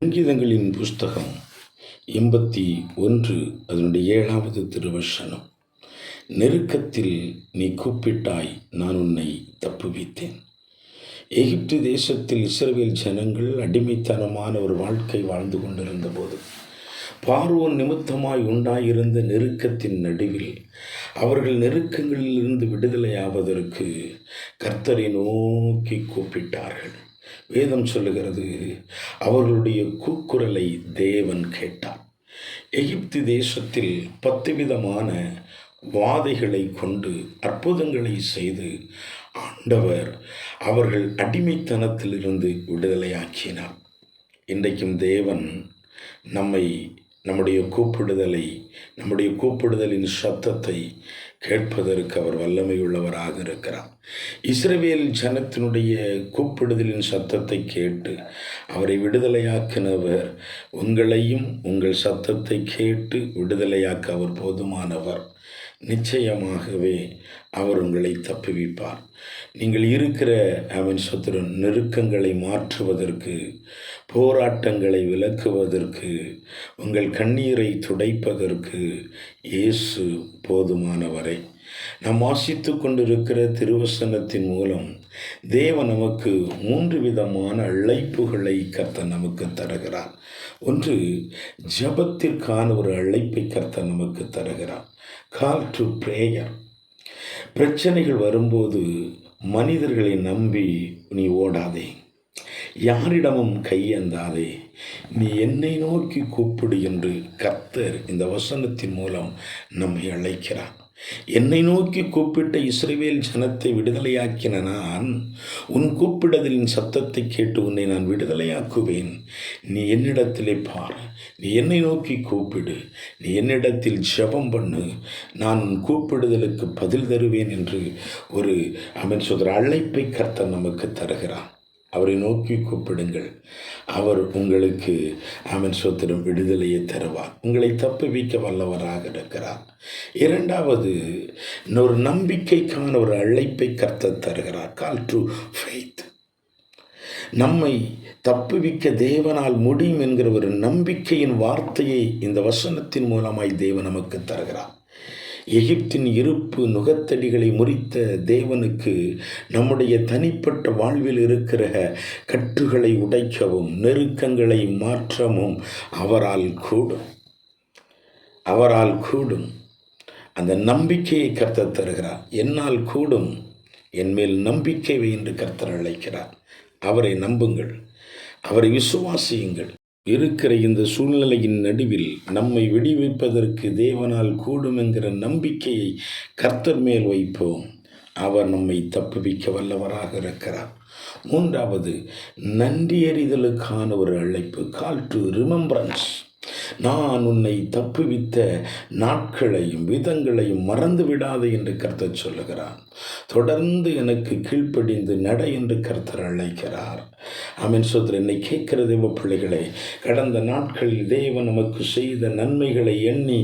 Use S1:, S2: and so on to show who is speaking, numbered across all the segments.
S1: சங்கீதங்களின் புஸ்தகம் 81 அதனுடைய 7வது திருவசனம். நெருக்கத்தில் நீ கூப்பிட்டாய், நான் உன்னை தப்புவித்தேன். எகிப்து தேசத்தில் இஸ்ரவேல் ஜனங்கள் அடிமைத்தனமான ஒரு வாழ்க்கை வாழ்ந்து கொண்டிருந்த போது பார்வோன் நிமித்தமாய் உண்டாயிருந்த நெருக்கத்தின் நடுவில் அவர்கள் நெருக்கங்களிலிருந்து விடுதலையாவதற்கு கர்த்தரை நோக்கி கூப்பிட்டார்கள். வேதம் சொல்லுகிறது, அவர்களுடைய கூக்குரலை தேவன் கேட்டார். எகிப்து தேசத்தில் 10 விதமான வாதைகளை கொண்டு அற்புதங்களை செய்து ஆண்டவர் அவர்கள் அடிமைத்தனத்திலிருந்து விடுதலையாக்கினார். இன்றைக்கும் தேவன் நம்முடைய கூப்பிடுதலின் சத்தத்தை கேட்பதற்கு அவர் வல்லமையுள்ளவராக இருக்கிறார். இஸ்ரவேல் ஜனத்தினுடைய கூப்பிடுதலின் சத்தத்தை கேட்டு அவரை விடுதலையாக்கினவர் உங்களையும் உங்கள் சத்தத்தை கேட்டு விடுதலையாக்க அவர் போதுமானவர். நிச்சயமாகவே அவர் உங்களை தப்புவிப்பார். நீங்கள் இருக்கிற நெருக்கங்களை மாற்றுவதற்கு, போராட்டங்களை விலக்குவதற்கு, உங்கள் கண்ணீரை துடைப்பதற்கு இயேசு போதுமானவரே. நாம் வாசித்து கொண்டிருக்கிற திருவசனத்தின் மூலம் தேவன் நமக்கு 3 விதமான அழைப்புகளை கர்த்தர் நமக்கு தருகிறார். ஒன்று, ஜெபத்திற்கான ஒரு அழைப்பை கர்த்தர் நமக்கு தருகிறார். Call to prayer. பிரச்சனைகள் வரும்போது மனிதர்களை நம்பி நீ ஓடாதே, யாரிடமும் கையேந்தாதே, நீ என்னை நோக்கி கூப்பிடு என்று கர்த்தர் இந்த வசனத்தின் மூலம் நம்மை அழைக்கிறார். என்னை நோக்கி கூப்பிட்ட இஸ்ரவேல் ஜனத்தை விடுதலையாக்கின நான் உன் கூப்பிடுதலின் சத்தத்தை கேட்டு உன்னை நான் விடுதலையாக்குவேன். நீ என்னிடத்திலே பார், நீ என்னை நோக்கி கூப்பிடு, நீ என்னிடத்தில் ஜெபம் பண்ணு, நான் உன் கூப்பிடுதலுக்கு பதில் தருவேன் என்று ஒரு அழைப்பை கர்த்தர் நமக்கு தருகிறார். அவரை நோக்கி கூப்பிடுங்கள், அவர் உங்களுக்கு விடுதலையை தருவார், உங்களை தப்புவிக்க வல்லவராக இருக்கிறார். 2வது, ஒரு நம்பிக்கைக்கான ஒரு அழைப்பை கர்த்தர் தருகிறார். Call to faith. நம்மை தப்புவிக்க தேவனால் முடியும் என்கிற ஒரு நம்பிக்கையின் வார்த்தையை இந்த வசனத்தின் மூலமாய் தேவன் நமக்கு தருகிறார். எகிப்தின் இருப்பு நுகத்தடிகளை முறித்த தேவனுக்கு நம்முடைய தனிப்பட்ட வாழ்வில் இருக்கிற கட்டுகளை உடைக்கவும் நெருக்கங்களை மாற்றவும் அவரால் கூடும். அந்த நம்பிக்கையை கர்த்தர் தருகிறார். என்னால் கூடும், என்மேல் நம்பிக்கை வை என்று கர்த்தர் அழைக்கிறார். அவரை நம்புங்கள், அவரை விசுவாசியுங்கள். இருக்கிற இந்த சூழ்நிலையின் நடுவில் நம்மை விடுவிப்பதற்கு தேவனால் கூடும் என்கிற நம்பிக்கையை கர்த்தர் மேல் வைப்போம். அவர் நம்மை தப்புவிக்க வல்லவராக இருக்கிறார். 3வது, நன்றியறிதலுக்கான ஒரு அழைப்பு. Call to remembrance. நான் உன்னை தப்புவித்த நாட்களையும் விதங்களையும் மறந்து விடாதே என்று கர்த்தர் சொல்லுகிறார். தொடர்ந்து எனக்கு கீழ்ப்படிந்து நட என்று கர்த்தர் அழைக்கிறார். என்னை கேட்கிற தேவ பிள்ளைகளே, கடந்த நாட்களில் தேவன் நமக்கு செய்த நன்மைகளை எண்ணி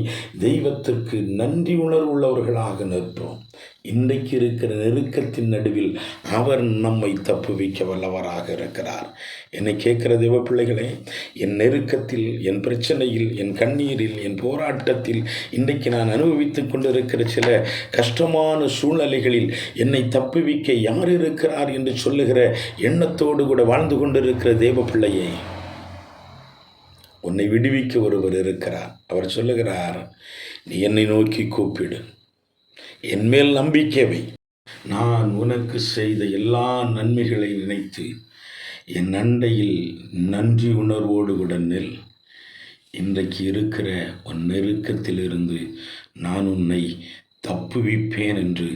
S1: தெய்வத்திற்கு நன்றி உணர்வுள்ளவர்களாக நிற்போம். இன்றைக்கு இருக்கிற நெருக்கத்தின் நடுவில் அவர் நம்மை தப்புவிக்க வல்லவராக இருக்கிறார். என்னை கேட்கிற தேவ பிள்ளைகளே, என் நெருக்கத்தில், என் பிரச்சனையில், என் கண்ணீரில், என் போராட்டத்தில், இன்றைக்கு நான் அனுபவித்துக் கொண்டிருக்கிற சில கஷ்டமான சூழ்நிலைகளில் என்னை தப்புவிக்க யார் இருக்கிறார் என்று சொல்லுகிற எண்ணத்தோடு கூட வாழ்ந்து கொண்டிருக்கிற தேவ பிள்ளையே, உன்னை விடுவிக்க ஒருவர் இருக்கிறார். அவர் சொல்லுகிறார், நீ என்னை நோக்கி கூப்பிடு, என்மேல் நம்பிக்கை வை, நான் உனக்கு செய்த எல்லா நன்மைகளை நினைத்து என் அண்டையில் நன்றி உணர்வோடு கூட நில். இன்றைக்கு இருக்கிற உன் நெருக்கத்திலிருந்து நான் உன்னை தப்புவிப்பேன் என்று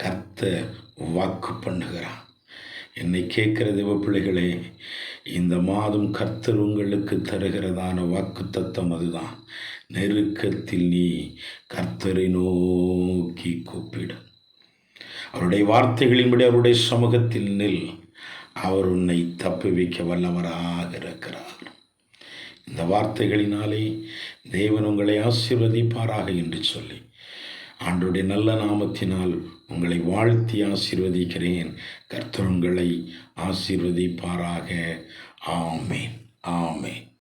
S1: கர்த்தர் வாக்கு பண்ணுகிறார். என்னை கேட்கிற தேவ பிள்ளைகளே, இந்த மாதம் கர்த்தர் உங்களுக்கு தருகிறதான வாக்கு தத்தம் அதுதான். நெருக்கத்தில் நீ கர்த்தரை நோக்கி கூப்பிடு, அவருடைய வார்த்தைகளின்படி அவருடைய சமூகத்தில் நில், அவர் உன்னை தப்புவிக்க வல்லவராக இருக்கிறார். இந்த வார்த்தைகளினாலே தேவன் உங்களை ஆசீர்வதிப்பாராக என்று சொல்லி ஆண்டவருடைய நல்ல நாமத்தினால் உங்களை வாழ்த்தி ஆசீர்வதிக்கிறேன். கர்த்தர் உங்களை ஆசீர்வதிப்பாராக. ஆமென், ஆமென்.